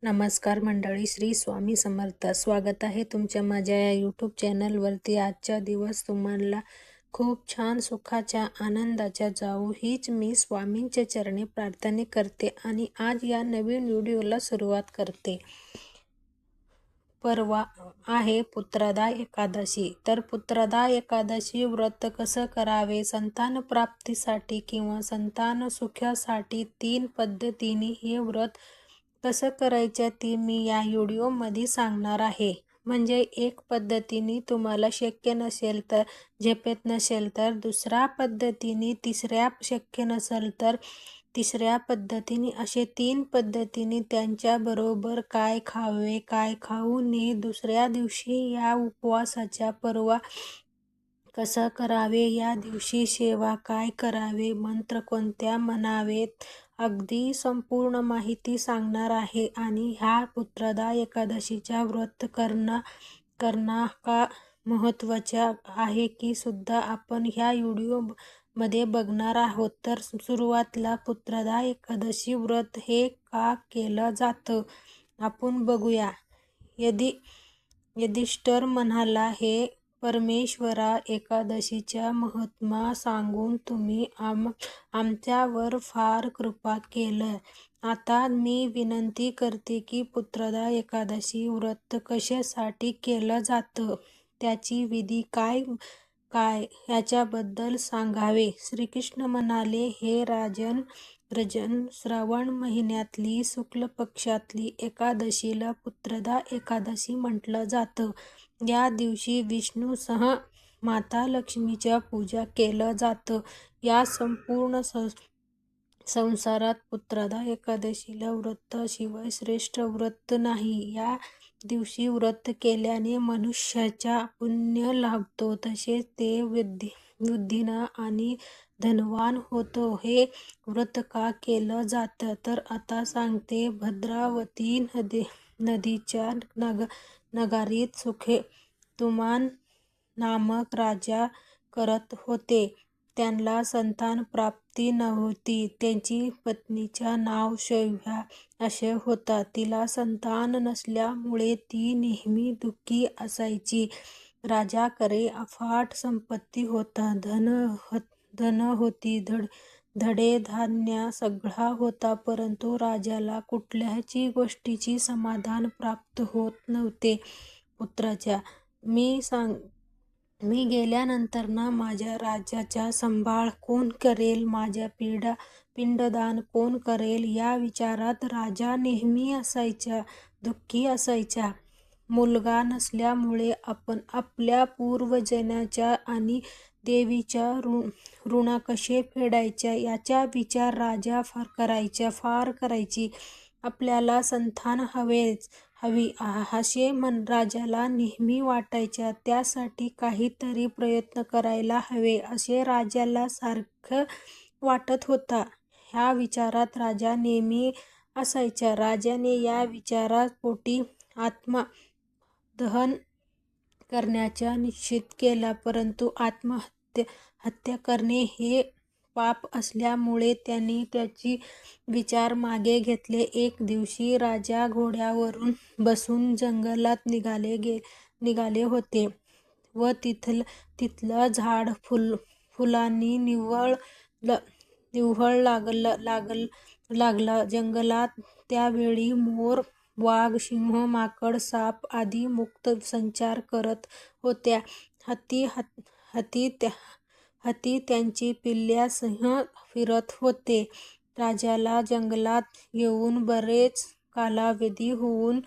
नमस्कार मंडळी, श्री स्वामी समर्थ. स्वागत आहे तुमच्या माझ्या या यूट्यूब चॅनलवरती. आजचा दिवस तुम्हाला खूप छान सुखाच्या आनंदाच्या जाऊ हीच मी स्वामींच्या चरणी प्रार्थना करते आणि आज या नवीन व्हिडिओला सुरुवात करते. परवा आहे पुत्रदा एकादशी. तर पुत्रदा एकादशी व्रत कसं करावे, संतान प्राप्तीसाठी किंवा संतान सुखासाठी 3 पद्धतीने हे व्रत कसं करायचं ते मी या व्हिडिओमध्ये सांगणार आहे. म्हणजे एक पद्धतीने तुम्हाला शक्य नसेल तर, झेपत नसेल तर दुसऱ्या पद्धतीने, तिसऱ्या शक्य नसेल तर तिसऱ्या पद्धतीने, असे 3 पद्धतीने त्यांच्याबरोबर काय खावे काय खाऊ नये, दुसऱ्या दिवशी या उपवासाच्या परवा कसं करावे, या दिवशी सेवा काय करावे, मंत्र कोणत्या म्हणावेत, अगदी संपूर्ण माहिती सांगणार आहे. आणि ह्या पुत्रदा एकादशीच्या व्रत करणं का महत्त्वाच्या आहे की सुद्धा आपण ह्या व्हिडिओमध्ये बघणार आहोत. तर सुरुवातीला पुत्रदा एकादशी व्रत हे का केलं जातं आपण बघूया. युधिष्ठिर म्हणाला, हे परमेश्वरा, एकादशीच्या महात्म्य सांगून तुम्ही आमच्यावर फार कृपा केलं. आता मी विनंती करते की पुत्रदा एकादशी व्रत कशासाठी केलं जातं, त्याची विधी काय याच्याबद्दल सांगावे. श्रीकृष्ण म्हणाले, हे राजन, श्रावण महिन्यातली शुक्ल पक्षातली एकादशीला पुत्रदा एकादशी म्हटलं जातं. या दिवशी विष्णूसह माता लक्ष्मीच्या पूजा केलं जातं. या संपूर्ण संसारात पुत्रदा एकादशीला व्रताशिवाय श्रेष्ठ व्रत नाही. या दिवशी व्रत केल्याने मनुष्याचा पुण्य लाभतो, तसेच ते बुद्धीनं आणि धनवान होतो. हे व्रत का केलं जातं तर आता सांगते. भद्रावती नदीच्या नगरीत सुखेतुमान नामक राजा करत होते. त्यांना संतान प्राप्ती नव्हती. त्यांची पत्नीचे नाव शैव्या असे होते. तिला संतान नसल्यामुळे ती नेहमी दुःखी असायची. राजाकडे अफाट संपत्ती होता, धन होती, धडे धान्य सगळा होता, परंतु राजाला कुठल्याच गोष्टीची समाधान प्राप्त होत नव्हते. पुत्राच्या मी गेल्यानंतर ना माझ्या राज्याचा सांभाळ कोण करेल, माझ्या पिंडदान कोण करेल, या विचारात राजा नेहमी असायचा, दुःखी असायचा. मुलगा नसल्यामुळे आपण आपल्या पूर्वजांच्या आणि देवीच्या ऋण कसे फेडायचे याचा विचार राजा फार करायची. आपल्याला संतान हवी असे राजाला नेहमी वाटायचे. त्यासाठी काहीतरी प्रयत्न करायला हवे असे राजाला सारखं वाटत होतं. ह्या विचारात राजा नेहमी असायचा. राजाने या विचारापोटी आत्मदहन करण्याचा निश्चय केला, परंतु आत्महत्या करणे हे पाप असल्यामुळे त्यांनी त्याचे विचार मागे घेतले. एक दिवशी राजा घोड्यावरून बसून जंगलात निघाले होते व तिथलं झाड फुलांनी निव्वळ लागलं. जंगलात त्यावेळी मोर, वाघ, सिंह, माकड, साप आदी मुक्त संचार करत होत्या. हत्ती त्यांची पिल्लांसह फिरत होते. राजाला जंगलात येऊन बरेच कालावधी होऊन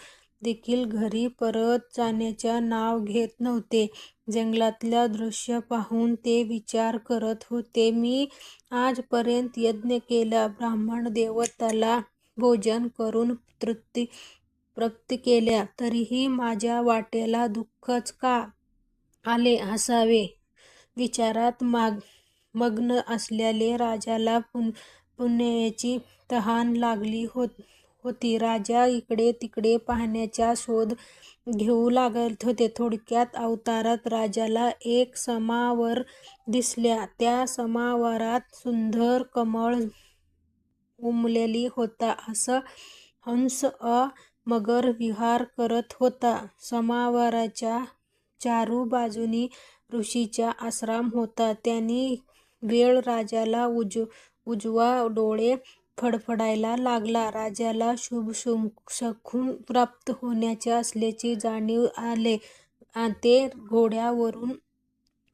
देखील घरी परत जाण्याचे नाव घेत नव्हते. जंगलातलं दृश्य पाहून ते विचार करत होते, मी आजपर्यंत यज्ञ केला, ब्राह्मण देवताला भोजन करून तृप्ती केल्या, तरीही माझ्या वाट्याला दुःखच का आले असावे. विचारात मग्न असलेल्या राजाला पुण्याची तहान लागली होती. राजा इकडे तिकडे पाण्याचा शोध घेऊ लागले होते. थोड्याच अंतरात राजाला एक समावर दिसला. त्या समावरात सुंदर कमळ उमलले होते. हंस मगर विहार करत होता. सरोवराच्या चारू बाजूनी ऋषीचा आश्रम होता. त्यांनी वेळ राजाला उजवा डोळे फडफडायला लागला. राजाला शुभ शकुन प्राप्त होण्याचे असल्याचे जाणीव आले. ते घोड्यावरून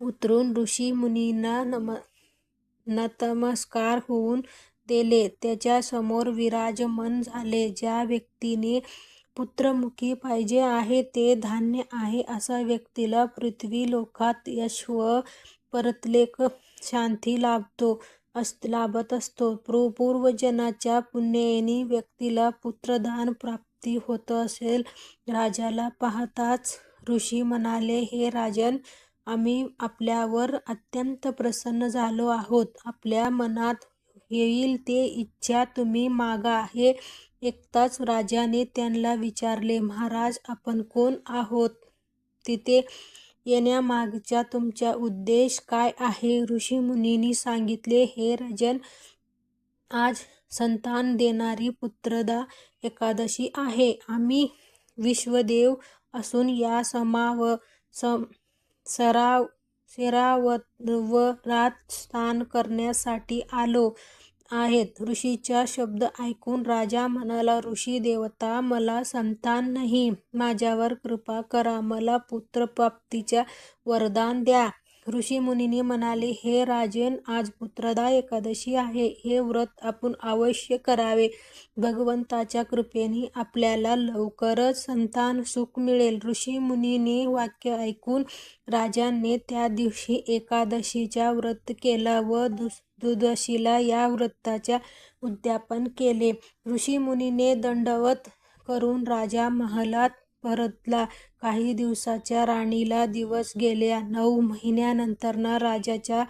उतरून ऋषी मुनींना नतमस्कार होऊन दिले. त्याच्या समोर विराजमान झाले. ज्या व्यक्तीने पुत्रमुखी पाहिजे आहे ते धान्य आहे अशा व्यक्तीला पृथ्वी लोकात यश व परलोक शांती लाभत असतो. पूर्वजन्माच्या पुण्याने व्यक्तीला पुत्रदान प्राप्ती होत असेल. राजाला पाहताच ऋषी म्हणाले, हे राजन, आम्ही आपल्यावर अत्यंत प्रसन्न झालो आहोत. आपल्या मनात येईल ते इच्छा तुम्ही मागा. हे ऐकताच राजाने त्यांना विचारले, महाराज, आपण कोण आहोत? तिथे येण्यामागचा तुमचा उद्देश काय आहे? ऋषीमुनींनी सांगितले, हे राजन, आज संतान देणारी पुत्रदा एकादशी आहे. आम्ही विश्वदेव असून या सरोवरात स्नान करण्यासाठी आलो आहेत. ऋषीचा शब्द ऐकून राजा म्हणाला, ऋषी देवता, मला संतान नाही. माझ्यावर कृपा करा. मला पुत्रप्राप्तीचे वरदान द्या. ऋषीमुनी म्हणाले, हे राजन, आज पुत्रदा एकादशी आहे. हे व्रत आपण अवश्य करावे. भगवंताच्या कृपेने आपल्याला लवकरच संतान सुख मिळेल. ऋषीमुनींचे वाक्य ऐकून राजाने त्या दिवशी एकादशीचा व्रत केला व द्वादशीला या व्रताचे उद्यापन केले. ऋषीमुनींनी दंडवत करून राजा महालात परतला. काही दिवसांच्या राणीला दिवस गेले. 9 महिन्यानंतर राजाच्या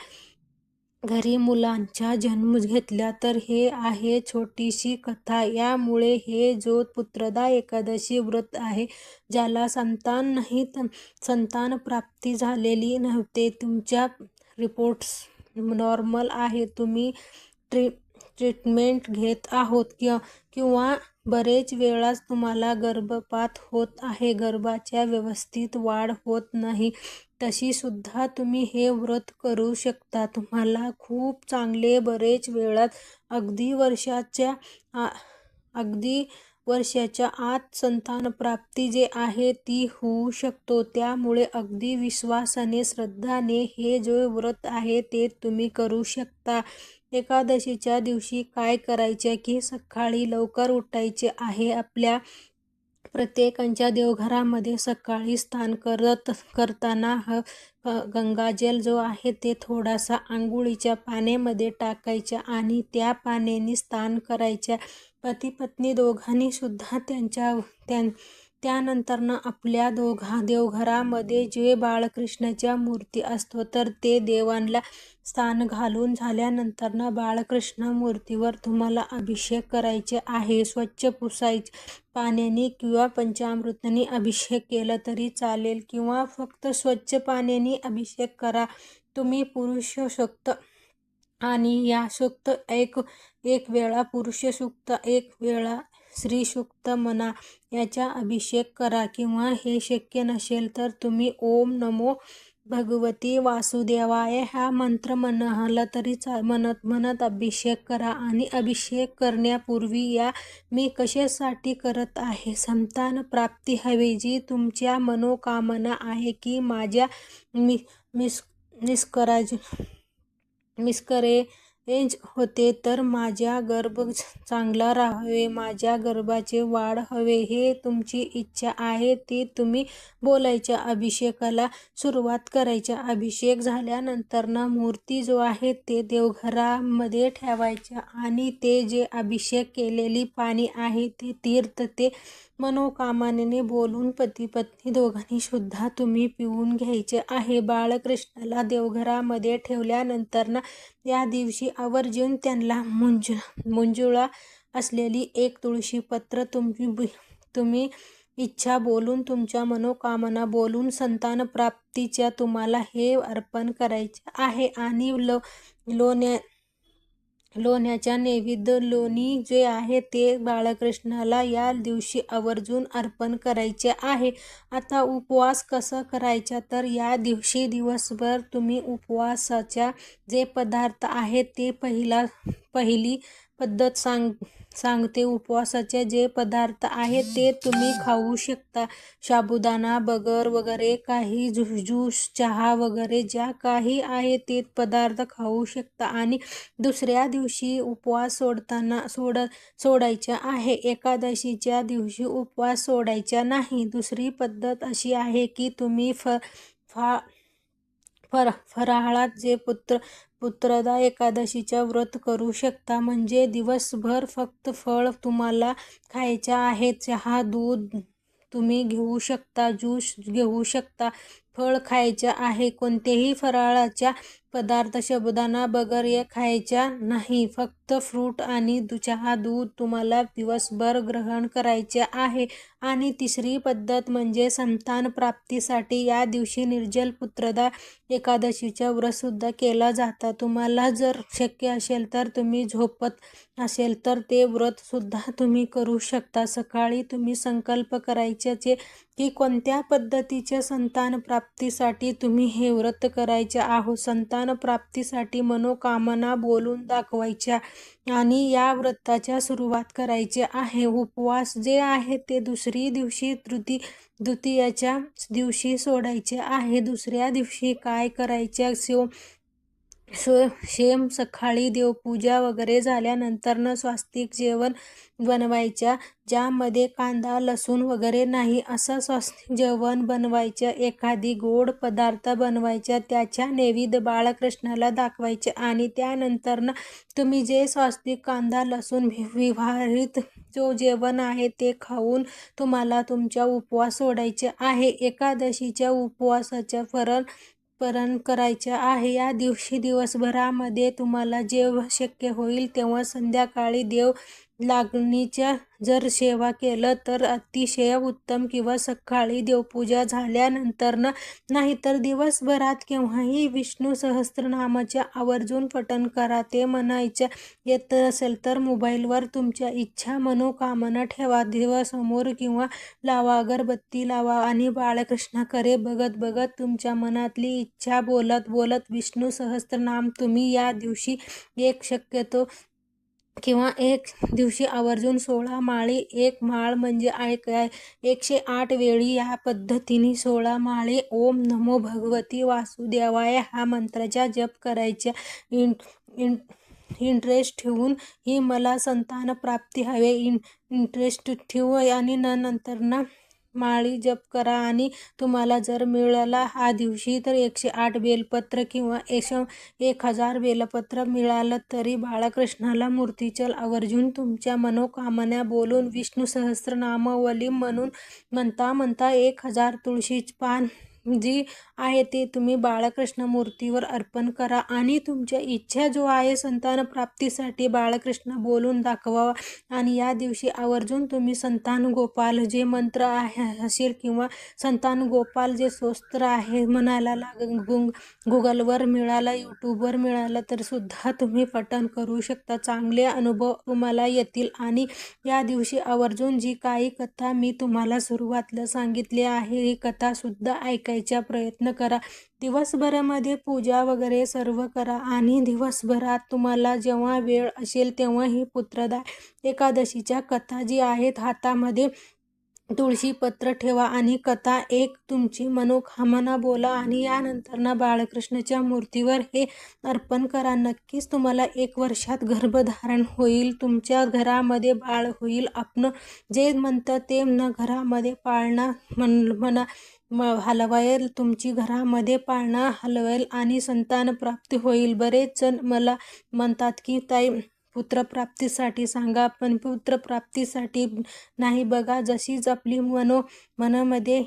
घरी मुलांचा जन्म घेतला. तर हे आहे छोटीशी कथा. यामुळे हे जो पुत्रदा एकादशी व्रत आहे, ज्याला संतान नाही, संतान प्राप्ती झालेली नव्हते, तुमच्या रिपोर्ट्स नॉर्मल आहे, तुम्ही ट्रीटमेंट घेत आहोत किंवा बरेच वेळाच तुम्हाला गर्भपात होत आहे, गर्भाच्या व्यवस्थित वाढ होत नाही, तशी सुद्धा तुम्ही हे व्रत करू शकता. तुम्हाला खूप चांगले बरेच वेळात अगदी वर्षाच्या आत संतान प्राप्ती जे आहे ती होऊ शकतो. त्यामुळे अगदी विश्वासाने, श्रद्धाने हे जे व्रत आहे ते तुम्ही करू शकता. एकादशीच्या दिवशी काय करायचे की सकाळी लवकर उठायचे आहे. आपल्या प्रत्येकाच्या देवघरामध्ये सकाळी स्नान करताना गंगाजल जो आहे ते थोडासा आंघोळीच्या पाण्यामध्ये टाकायचा आणि त्या पाण्याने स्नान करायच्या. पती पत्नी दोघांनी सुद्धा त्यानंतर आपल्या देवघरामध्ये जे बाळकृष्णाच्या मूर्ती असतो तर ते देवांना स्नान घालून झाल्यानंतर बाळकृष्ण मूर्तीवर तुम्हाला अभिषेक करायचे आहे. स्वच्छ पुसायचे, पाण्याने किंवा पंचामृताने अभिषेक केला तरी चालेल किंवा फक्त स्वच्छ पाण्याने अभिषेक करा. तुम्ही पुरुष सूक्त आणि या सूक्त एक वेळा पुरुष सूक्त, एक वेळा स्त्री सूक्त म्हणा, याचा अभिषेक करा. किंवा हे शक्य नसेल तर तुम्ही ओम नमो भगवती वासुदेवाय हा मंत्र म्हणाला तरी म्हणत अभिषेक करा. आणि अभिषेक करण्यापूर्वी मी कशासाठी करत आहे? संतान प्राप्ती हवी, जी तुमच्या मनोकामना आहे की माझ्या मिसकरेज होते तर माझा गर्भ चांगला राहावे, माझ्या गर्भाचे वाढ हवे, हे तुमची इच्छा आहे ती तुम्ही बोलायच्या. अभिषेकाला सुरुवात करायच्या. अभिषेक झाल्यानंतर मूर्ती जो आहे ते देवघरामध्ये ठेवायच्या आणि ते जे अभिषेक केलेली पाणी आहे ते तीर्थ ते मनोकामनेने बोलून पती पत्नी दोघांनी सुद्धा तुम्ही पिऊन घ्यायचे आहे. बाळकृष्णाला देवघरामध्ये ठेवल्यानंतर या दिवशी आवर्जून त्यांना मंजुळा असलेली एक तुळशीपत्र तुम्ही इच्छा बोलून, तुमच्या मनोकामना बोलून संतान प्राप्तीच्या तुम्हाला हे अर्पण करायचे आहे. आणि लोण्याच्या नैवेद्य लोणी जे आहे ते बाळकृष्णाला या दिवशी आवर्जून अर्पण करायचे आहे. आता उपवास कसा करायचा, तर या दिवशी दिवसभर तुम्ही उपवासाच्या जे पदार्थ आहेत ते पहिली पद्धत सांगते. उपवासाचे जे पदार्थ आहेत ते तुम्ही खाऊ शकता. साबुदाणा बगर वगैरे काही ज्यूस चहा वगैरे ज्या काही आहे ते पदार्थ खाऊ शकता. आणि दुसऱ्या दिवशी उपवास सोडायचा आहे. एकादशीच्या दिवशी उपवास सोडायचा नाही. दुसरी पद्धत अशी आहे की तुम्ही फराळात जे पुत्रदा एकादशीचा व्रत करू शकता. म्हणजे दिवसभर फक्त फळ तुम्हाला खायचं आहे. चहा दूध तुम्ही घेऊ शकता, ज्यूस घेऊ शकता, फळ खायचं आहे. कोणतेही फराळाच्या पदार्थ साबुदाणा वगैरे खायचा नाही. फक्त फ्रूट आणि चहा दूध तुम्हाला दिवसभर ग्रहण करायचे आहे. आणि तिसरी पद्धत म्हणजे संतान प्राप्तीसाठी या दिवशी निर्जल पुत्रदा एकादशीचा व्रत सुद्धा केला जाता. तुम्हाला जर शक्य असेल तर तुम्ही झोपत असेल तर ते व्रत सुद्धा तुम्ही करू शकता. सकाळी तुम्ही संकल्प करायचे की कोणत्या पद्धतीच्या संतान प्राप्तीसाठी तुम्ही हे व्रत करायचे आहोत. संतान प्राप्तीसाठी मनोकामना बोलून दाखवायच्या आणि या व्रताच्या सुरुवात करायची आहे. उपवास जे आहे ते दुसरी दिवशी द्वितीयाच्या दिवशी सोडायचे आहे. दुसऱ्या दिवशी काय करायचे, शेम सकाळी देवपूजा वगैरे झाल्यानंतर स्वास्तिक जेवण बनवायच्या, ज्यामध्ये कांदा लसूण वगैरे नाही असं स्वास्तिक जेवण बनवायचं. एखादी गोड पदार्थ बनवायचा, त्याच्या नैवेद्य बाळकृष्णाला दाखवायचे आणि त्यानंतर तुम्ही जे स्वास्तिक कांदा लसूण विवाहित जो जेवण आहे ते खाऊन तुम्हाला तुमचा उपवास सोडायचे आहे. एकादशीच्या उपवासाच्या पारण करायचे आहे. या दिवशी दिवसभरामध्ये तुम्हाला जेव्हा शक्य होईल तेव्हा संध्याकाळी देव लागणीच्या जर सेवा केलं तर अतिशय उत्तम, किंवा सकाळी देवपूजा झाल्यानंतर नाहीतर दिवसभरात केव्हाही विष्णू सहस्त्रनामाच्या आवर्जून पठण करा. ते म्हणायचं येत असेल तर मोबाईलवर तुमच्या इच्छा मनोकामना ठेवा, देवासमोर किंवा लावा, अगरबत्ती लावा आणि बाळकृष्णाकडे बघत बघत तुमच्या मनातली इच्छा बोलत बोलत विष्णू सहस्त्रनाम तुम्ही या दिवशी शक्यतो किंवा एक दिवशी आवर्जून 16 माळी, एक माळ म्हणजे 108 वेळी या पद्धतीने 16 माळी ओम नमो भगवती वासुदेवाय हा मंत्राचा जप करायचा. इंटरेस्ट ठेवून ही मला संतान प्राप्ती हवे इंटरेस्ट ठेवू आणि नंतर माळी जप करा. आणि तुम्हाला जर मिळाला हा दिवशी तर 108 बेलपत्र किंवा 1000 बेलपत्र मिळालं तरी बाळकृष्णाला मूर्तीचल आवर्जून तुमच्या मनोकामना बोलून विष्णू सहस्त्रनामावली म्हणता 1000 तुळशीची पान जी आहे ते तुम्ही बाळकृष्ण मूर्तीवर अर्पण करा. आणि तुमच्या इच्छा जो आहे संतान प्राप्तीसाठी बाळकृष्ण बोलून दाखवा. आणि या दिवशी आवर्जून तुम्ही संतान गोपाल जे मंत्र आहे असेल किंवा संतान गोपाल जे स्तोत्र आहे म्हणायला गुगलवर मिळालं, यूट्यूबवर मिळालं तर सुद्धा तुम्ही पठण करू शकता. चांगले अनुभव तुम्हाला येतील. आणि या दिवशी आवर्जून जी काही कथा मी तुम्हाला सुरुवातीला सांगितली आहे ही कथा सुद्धा ऐकायचा प्रयत्न करा. दिवसभरामध्ये पूजा वगैरे सर्व करा आणि दिवसभरात तुम्हाला जेव्हा वेळ असेल तेव्हा ही पुत्रदा एकादशीच्या कथा जी आहेत हातामध्ये तुळशी पत्र ठेवा आणि कथा एक तुमची मनोकामना बोला आणि यानंतर बाळकृष्णाच्या मूर्तीवर हे अर्पण करा. नक्कीच तुम्हाला 1 वर्षात गर्भधारण होईल, तुमच्या घरामध्ये बाळ होईल. आपण जे म्हणतं ते घरामध्ये पाळणा हलवायला, तुमची घरामध्ये पाळणा हलवेल आणि संतान प्राप्ती होईल. बरेच जण मला म्हणतात की ताई पुत्रप्राप्तीसाठी सांगा, पण पुत्रप्राप्तीसाठी नाही. बघा, जशीच आपली मनामध्ये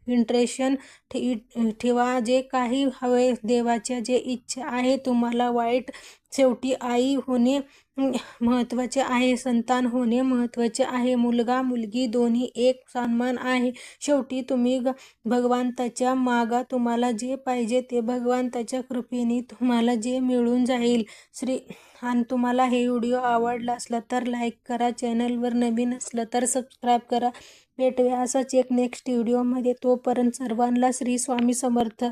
इंट्रेशन ठेवा, जे काही हवे देवाच्या जे इच्छा आहे तुम्हाला वाईट शेवटी आई होणे महत्त्वाचे आहे, संतान होणे महत्त्वाचे आहे. मुलगा मुलगी दोन्ही एक समान आहे. शेवटी तुम्ही भगवंताच्या मागा, तुम्हाला जे पाहिजे ते भगवंताच्या कृपेने तुम्हाला जे मिळून जाईल. आणि तुम्हाला हे व्हिडिओ आवडला असला तर लाईक करा, चॅनलवर नवीन असलं तर सबस्क्राईब करा. भेटूया असाच एक नेक्स्ट व्हिडिओमध्ये. तोपर्यंत सर्वांना श्री स्वामी समर्थ.